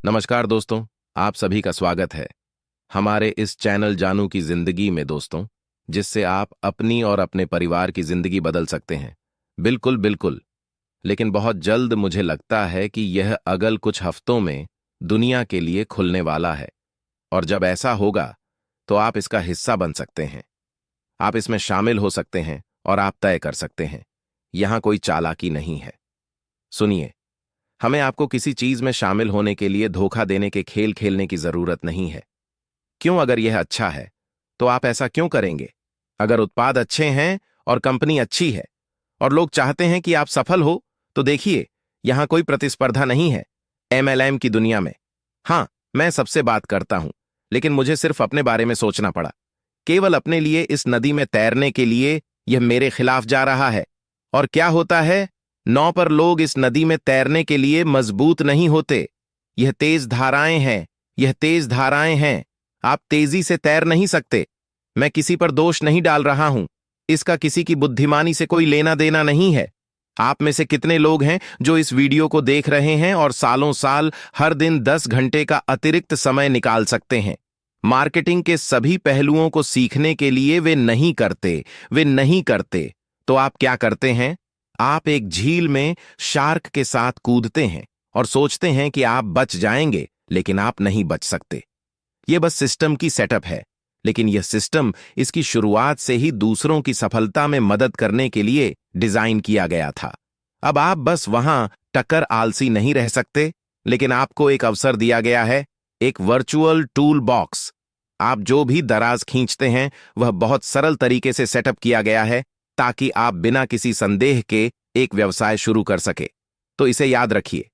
नमस्कार दोस्तों, आप सभी का स्वागत है हमारे इस चैनल जानू की जिंदगी में दोस्तों, जिससे आप अपनी और अपने परिवार की जिंदगी बदल सकते हैं। बिल्कुल बिल्कुल। लेकिन बहुत जल्द मुझे लगता है कि यह अगल कुछ हफ्तों में दुनिया के लिए खुलने वाला है। और जब ऐसा होगा तो आप इसका हिस्सा बन सकते हैं। आप इसमें शामिल हो सकते हैं और आप तय कर सकते हैं। यहां कोई चालाकी नहीं है। सुनिए, हमें आपको किसी चीज में शामिल होने के लिए धोखा देने के खेल खेलने की जरूरत नहीं है। क्यों? अगर यह अच्छा है तो आप ऐसा क्यों करेंगे? अगर उत्पाद अच्छे हैं और कंपनी अच्छी है और लोग चाहते हैं कि आप सफल हो, तो देखिए, यहां कोई प्रतिस्पर्धा नहीं है। एमएलएम की दुनिया में हां, मैं सबसे बात करता हूं, लेकिन मुझे सिर्फ अपने बारे में सोचना पड़ा। केवल अपने लिए इस नदी में तैरने के लिए यह मेरे खिलाफ जा रहा है। और क्या होता है? नौ पर लोग इस नदी में तैरने के लिए मजबूत नहीं होते। यह तेज धाराएं हैं। यह तेज धाराएं हैं। आप तेजी से तैर नहीं सकते। मैं किसी पर दोष नहीं डाल रहा हूं। इसका किसी की बुद्धिमानी से कोई लेना देना नहीं है। आप में से कितने लोग हैं जो इस वीडियो को देख रहे हैं और सालों साल हर दिन 10 घंटे का अतिरिक्त समय निकाल सकते हैं? मार्केटिंग के सभी पहलुओं को सीखने के लिए वे नहीं करते। वे नहीं करते। तो आप क्या करते हैं? आप एक झील में शार्क के साथ कूदते हैं और सोचते हैं कि आप बच जाएंगे, लेकिन आप नहीं बच सकते। यह बस सिस्टम की सेटअप है, लेकिन यह सिस्टम इसकी शुरुआत से ही दूसरों की सफलता में मदद करने के लिए डिजाइन किया गया था। अब आप बस वहां टक्कर आलसी नहीं रह सकते, लेकिन आपको एक अवसर दिया गया है, एक वर्चुअल टूल बॉक्स। आप जो भी दराज खींचते हैं वह बहुत सरल तरीके से सेटअप किया गया है ताकि आप बिना किसी संदेह के एक व्यवसाय शुरू कर सके। तो इसे याद रखिए।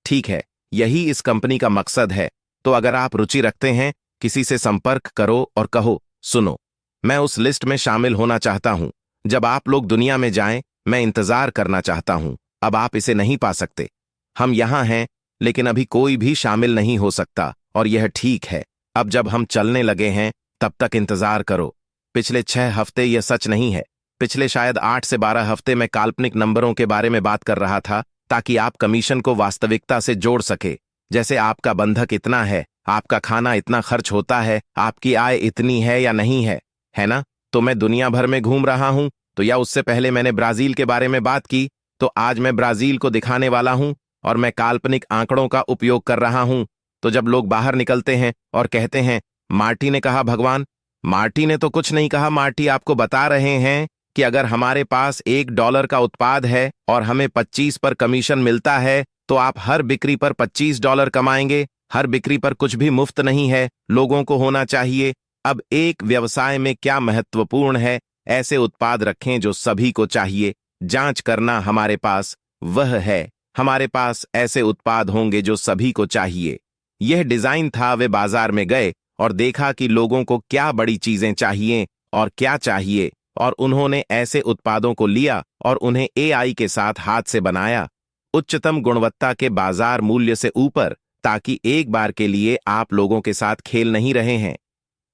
ठीक है, यही इस कंपनी का मकसद है। तो अगर आप रुचि रखते हैं, किसी से संपर्क करो और कहो, सुनो, मैं उस लिस्ट में शामिल होना चाहता हूं। जब आप लोग दुनिया में जाएं, मैं इंतजार करना चाहता हूं। अब आप इसे नहीं पा सकते। हम यहां हैं, लेकिन अभी कोई भी शामिल नहीं हो सकता, और यह ठीक है। अब जब हम चलने लगे हैं, तब तक इंतजार करो। पिछले 6 हफ्ते यह सच नहीं है। पिछले शायद 8 से 12 हफ्ते मैं काल्पनिक नंबरों के बारे में बात कर रहा था, ताकि आप कमीशन को वास्तविकता से जोड़ सके। जैसे आपका बंधक इतना है, आपका खाना इतना खर्च होता है, आपकी आय इतनी है या नहीं है ना? तो मैं दुनिया भर में घूम रहा हूं। तो या उससे पहले मैंने ब्राजील के बारे में बात की, तो आज मैं ब्राजील को दिखाने वाला हूं और मैं काल्पनिक आंकड़ों का उपयोग कर रहा हूं। तो जब लोग बाहर निकलते हैं और कहते हैं, मार्टी ने कहा, भगवान, मार्टी ने तो कुछ नहीं कहा। मार्टी आपको बता रहे हैं कि अगर हमारे पास $1 का उत्पाद है और हमें 25 पर कमीशन मिलता है, तो आप हर बिक्री पर $25 कमाएंगे। हर बिक्री पर कुछ भी मुफ्त नहीं है, लोगों को होना चाहिए। अब एक व्यवसाय में क्या महत्वपूर्ण है? ऐसे उत्पाद रखें जो सभी को चाहिए। जांच करना हमारे पास वह है। हमारे पास ऐसे उत्पाद होंगे जो सभी को चाहिए। यह डिजाइन था। वे बाजार में गए और देखा कि लोगों को क्या बड़ी चीजें चाहिए और क्या चाहिए, और उन्होंने ऐसे उत्पादों को लिया और उन्हें एआई के साथ हाथ से बनाया, उच्चतम गुणवत्ता के बाजार मूल्य से ऊपर, ताकि एक बार के लिए आप लोगों के साथ खेल नहीं रहे हैं।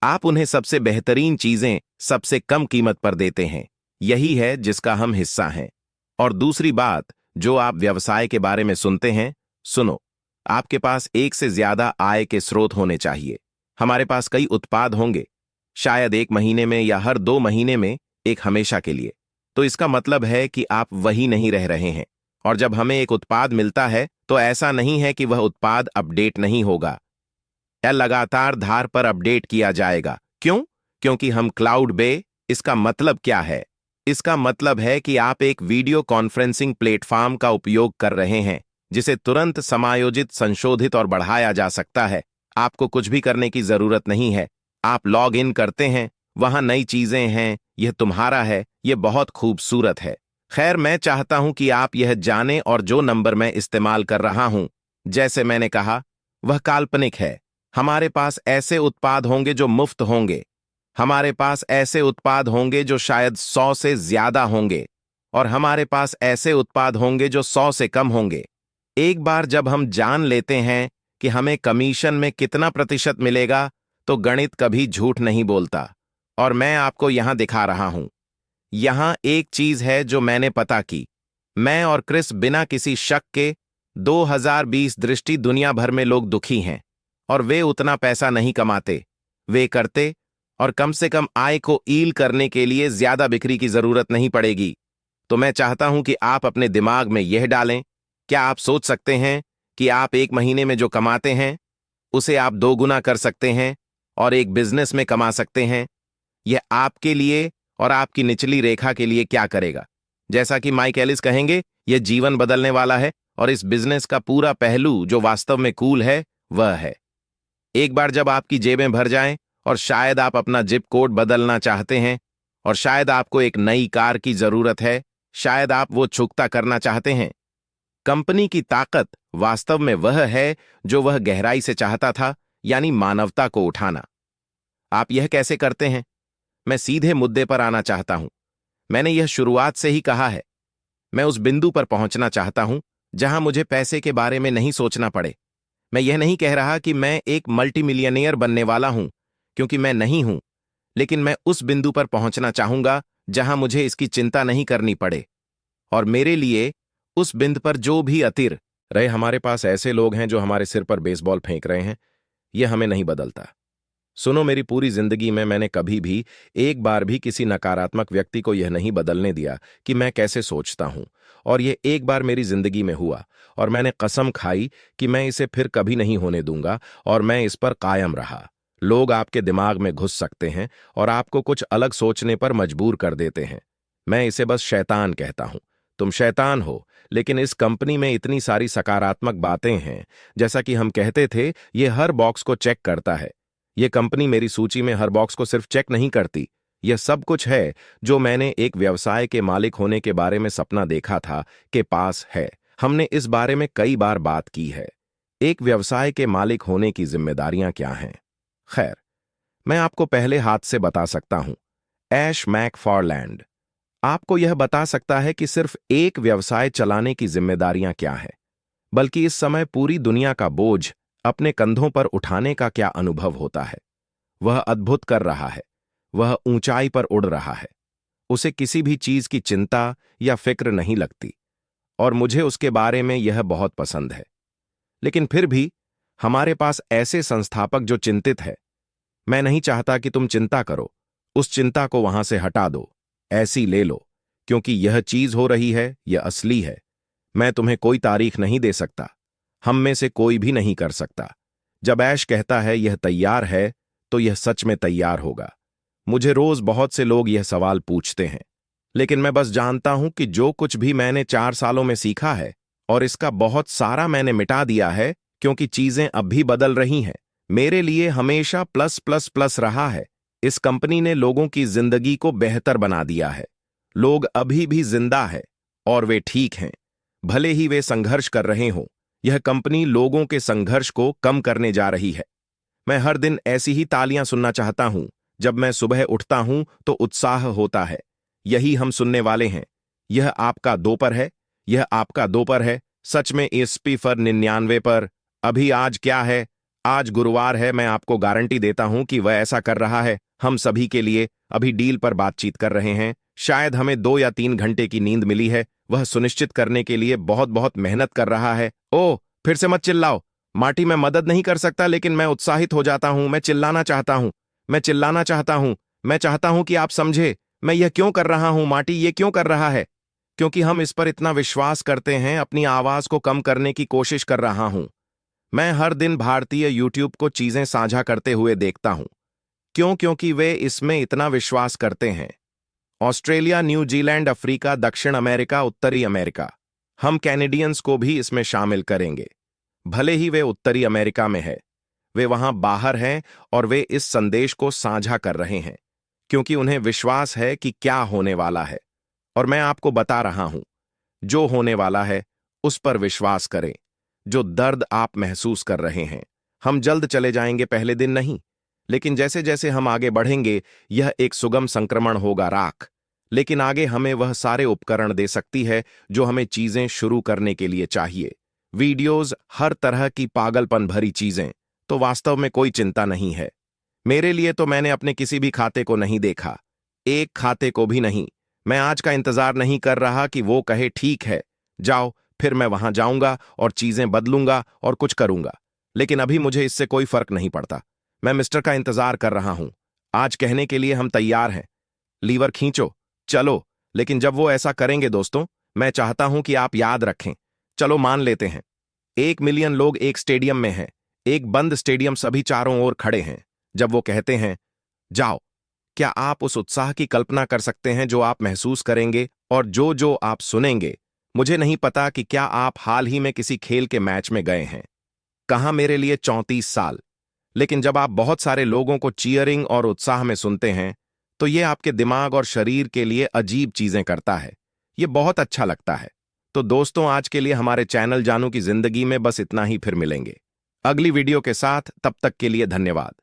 आप उन्हें सबसे बेहतरीन चीजें सबसे कम कीमत पर देते हैं। यही है जिसका हम हिस्सा हैं। और दूसरी बात जो आप व्यवसाय के बारे में सुनते हैं, सुनो, आपके पास एक से ज्यादा आय के स्रोत होने चाहिए। हमारे पास कई उत्पाद होंगे, शायद 1 महीने में या हर 2 महीने में, एक हमेशा के लिए। तो इसका मतलब है कि आप वही नहीं रह रहे हैं। और जब हमें एक उत्पाद मिलता है, तो ऐसा नहीं है कि वह उत्पाद अपडेट नहीं होगा या लगातार धार पर अपडेट किया जाएगा। क्यों? क्योंकि हम क्लाउड बे। इसका मतलब क्या है? इसका मतलब है कि आप एक वीडियो कॉन्फ्रेंसिंग प्लेटफॉर्म का उपयोग कर रहे हैं, जिसे तुरंत समायोजित, संशोधित और बढ़ाया जा सकता है। आपको कुछ भी करने की जरूरत नहीं है। आप लॉग इन करते हैं, वहां नई चीजें हैं, यह तुम्हारा है। यह बहुत खूबसूरत है। खैर, मैं चाहता हूं कि आप यह जानें, और जो नंबर मैं इस्तेमाल कर रहा हूं, जैसे मैंने कहा, वह काल्पनिक है। हमारे पास ऐसे उत्पाद होंगे जो मुफ्त होंगे। हमारे पास ऐसे उत्पाद होंगे जो शायद 100 से ज्यादा होंगे, और हमारे पास ऐसे उत्पाद होंगे जो 100 से कम होंगे। एक बार जब हम जान लेते हैं कि हमें कमीशन में कितना प्रतिशत मिलेगा, तो गणित कभी झूठ नहीं बोलता। और मैं आपको यहां दिखा रहा हूं। यहां एक चीज है जो मैंने पता की। मैं और क्रिस बिना किसी शक के 2020 दृष्टि दुनिया भर में लोग दुखी हैं और वे उतना पैसा नहीं कमाते। वे करते और कम से कम आय को ईल करने के लिए ज्यादा बिक्री की जरूरत नहीं पड़ेगी। तो मैं चाहता हूं कि आप अपने दिमाग में यह डालें, क्या आप सोच सकते हैं कि आप एक महीने में जो कमाते हैं उसे आप 2 गुना कर सकते हैं और एक बिजनेस में कमा सकते हैं? यह आपके लिए और आपकी निचली रेखा के लिए क्या करेगा? जैसा कि माइक एलिस कहेंगे, यह जीवन बदलने वाला है और इस बिजनेस का पूरा पहलू जो वास्तव में कूल है वह है, एक बार जब आपकी जेबें भर जाएं और शायद आप अपना जिप कोड बदलना चाहते हैं और शायद आपको एक नई कार की जरूरत है, शायद आप वो चुकता करना चाहते हैं। कंपनी की ताकत वास्तव में वह है जो वह गहराई से चाहता था, यानी मानवता को उठाना। आप यह कैसे करते हैं? मैं सीधे मुद्दे पर आना चाहता हूं। मैंने यह शुरुआत से ही कहा है। मैं उस बिंदु पर पहुंचना चाहता हूं जहां मुझे पैसे के बारे में नहीं सोचना पड़े। मैं यह नहीं कह रहा कि मैं एक मल्टीमिलियनेयर बनने वाला हूं, क्योंकि मैं नहीं हूं, लेकिन मैं उस बिंदु पर पहुंचना चाहूंगा जहां मुझे इसकी चिंता नहीं करनी पड़े। और मेरे लिए उस बिंदु पर जो भी अतिर रहे, हमारे पास ऐसे लोग हैं जो हमारे सिर पर बेसबॉल फेंक रहे हैं, यह हमें नहीं बदलता। सुनो, मेरी पूरी जिंदगी में मैंने कभी भी एक बार भी किसी नकारात्मक व्यक्ति को यह नहीं बदलने दिया कि मैं कैसे सोचता हूं, और यह एक बार मेरी जिंदगी में हुआ और मैंने कसम खाई कि मैं इसे फिर कभी नहीं होने दूंगा, और मैं इस पर कायम रहा। लोग आपके दिमाग में घुस सकते हैं और आपको कुछ अलग सोचने पर मजबूर कर देते हैं। मैं इसे बस शैतान कहता हूं। तुम शैतान हो, लेकिन इस कंपनी में इतनी सारी सकारात्मक बातें हैं। जैसा कि हम कहते थे, यह हर बॉक्स को चेक करता है। यह कंपनी मेरी सूची में हर बॉक्स को सिर्फ चेक नहीं करती, यह सब कुछ है जो मैंने एक व्यवसाय के मालिक होने के बारे में सपना देखा था के पास है। हमने इस बारे में कई बार बात की है। एक व्यवसाय के मालिक होने की जिम्मेदारियां क्या हैं? खैर, मैं आपको पहले हाथ से बता सकता हूं। ऐश मैकफारलैंड आपको यह बता सकता है कि सिर्फ एक व्यवसाय चलाने की जिम्मेदारियां क्या है, बल्कि इस समय पूरी दुनिया का बोझ अपने कंधों पर उठाने का क्या अनुभव होता है। वह अद्भुत कर रहा है, वह ऊंचाई पर उड़ रहा है, उसे किसी भी चीज की चिंता या फिक्र नहीं लगती, और मुझे उसके बारे में यह बहुत पसंद है। लेकिन फिर भी हमारे पास ऐसे संस्थापक जो चिंतित है। मैं नहीं चाहता कि तुम चिंता करो, उस चिंता को वहां से हटा दो, ऐसी ले लो, क्योंकि यह चीज हो रही है, यह असली है। मैं तुम्हें कोई तारीख नहीं दे सकता, हम में से कोई भी नहीं कर सकता। जब ऐश कहता है यह तैयार है, तो यह सच में तैयार होगा। मुझे रोज बहुत से लोग यह सवाल पूछते हैं, लेकिन मैं बस जानता हूं कि जो कुछ भी मैंने 4 सालों में सीखा है, और इसका बहुत सारा मैंने मिटा दिया है, क्योंकि चीजें अब भी बदल रही हैं। मेरे लिए हमेशा प्लस प्लस प्लस रहा है। इस कंपनी ने लोगों की जिंदगी को बेहतर बना दिया है। लोग अभी भी जिंदा है और वे ठीक हैं, भले ही वे संघर्ष कर रहे हों। यह कंपनी लोगों के संघर्ष को कम करने जा रही है। मैं हर दिन ऐसी ही तालियां सुनना चाहता हूं। जब मैं सुबह उठता हूं तो उत्साह होता है। यही हम सुनने वाले हैं। यह आपका दोपहर है, यह आपका दोपहर है। सच में एसपी पर 99 पर। अभी आज क्या है? आज गुरुवार है। मैं आपको गारंटी देता हूं कि वह ऐसा कर रहा है। हम सभी के लिए अभी डील पर बातचीत कर रहे हैं। शायद हमें 2 या 3 घंटे की नींद मिली है। वह सुनिश्चित करने के लिए बहुत बहुत मेहनत कर रहा है। ओह, फिर से मत चिल्लाओ मार्टी, मैं मदद नहीं कर सकता, लेकिन मैं उत्साहित हो जाता हूं। मैं चिल्लाना चाहता हूं, मैं चिल्लाना चाहता हूं। मैं चाहता हूं कि आप समझे मैं यह क्यों कर रहा हूं। मार्टी ये क्यों कर रहा है? क्योंकि हम इस पर इतना विश्वास करते हैं। अपनी आवाज को कम करने की कोशिश कर रहा हूं। मैं हर दिन भारतीय यूट्यूब को चीजें साझा करते हुए देखता हूं। क्यों? क्योंकि वे इसमें इतना विश्वास करते हैं। ऑस्ट्रेलिया, न्यूजीलैंड, अफ्रीका, दक्षिण अमेरिका, उत्तरी अमेरिका, हम कैनेडियंस को भी इसमें शामिल करेंगे। भले ही वे उत्तरी अमेरिका में है, वे वहां बाहर हैं और वे इस संदेश को साझा कर रहे हैं, क्योंकि उन्हें विश्वास है कि क्या होने वाला है। और मैं आपको बता रहा हूं, जो होने वाला है उस पर विश्वास करें। जो दर्द आप महसूस कर रहे हैं, हम जल्द चले जाएंगे, पहले दिन नहीं, लेकिन जैसे जैसे हम आगे बढ़ेंगे यह एक सुगम संक्रमण होगा। राख लेकिन आगे हमें वह सारे उपकरण दे सकती है जो हमें चीजें शुरू करने के लिए चाहिए। वीडियोस, हर तरह की पागलपन भरी चीजें। तो वास्तव में कोई चिंता नहीं है। मेरे लिए तो मैंने अपने किसी भी खाते को नहीं देखा, एक खाते को भी नहीं। मैं आज का इंतजार नहीं कर रहा कि वो कहे ठीक है, जाओ फिर मैं वहां जाऊंगा और चीजें बदलूंगा और कुछ करूंगा। लेकिन अभी मुझे इससे कोई फर्क नहीं पड़ता। मैं मिस्टर का इंतजार कर रहा हूं। आज कहने के लिए हम तैयार हैं। लीवर खींचो, चलो। लेकिन जब वो ऐसा करेंगे दोस्तों, मैं चाहता हूं कि आप याद रखें। चलो मान लेते हैं 1 मिलियन लोग एक स्टेडियम में हैं। एक बंद स्टेडियम, सभी चारों ओर खड़े हैं। जब वो कहते हैं जाओ, क्या आप उस उत्साह की कल्पना कर सकते हैं जो आप महसूस करेंगे और जो जो आप सुनेंगे? मुझे नहीं पता कि क्या आप हाल ही में किसी खेल के मैच में गए हैं। कहाँ मेरे लिए 34 साल। लेकिन जब आप बहुत सारे लोगों को चीयरिंग और उत्साह में सुनते हैं, तो ये आपके दिमाग और शरीर के लिए अजीब चीजें करता है। ये बहुत अच्छा लगता है। तो दोस्तों, आज के लिए हमारे चैनल जानू की जिंदगी में बस इतना ही। फिर मिलेंगे अगली वीडियो के साथ। तब तक के लिए धन्यवाद।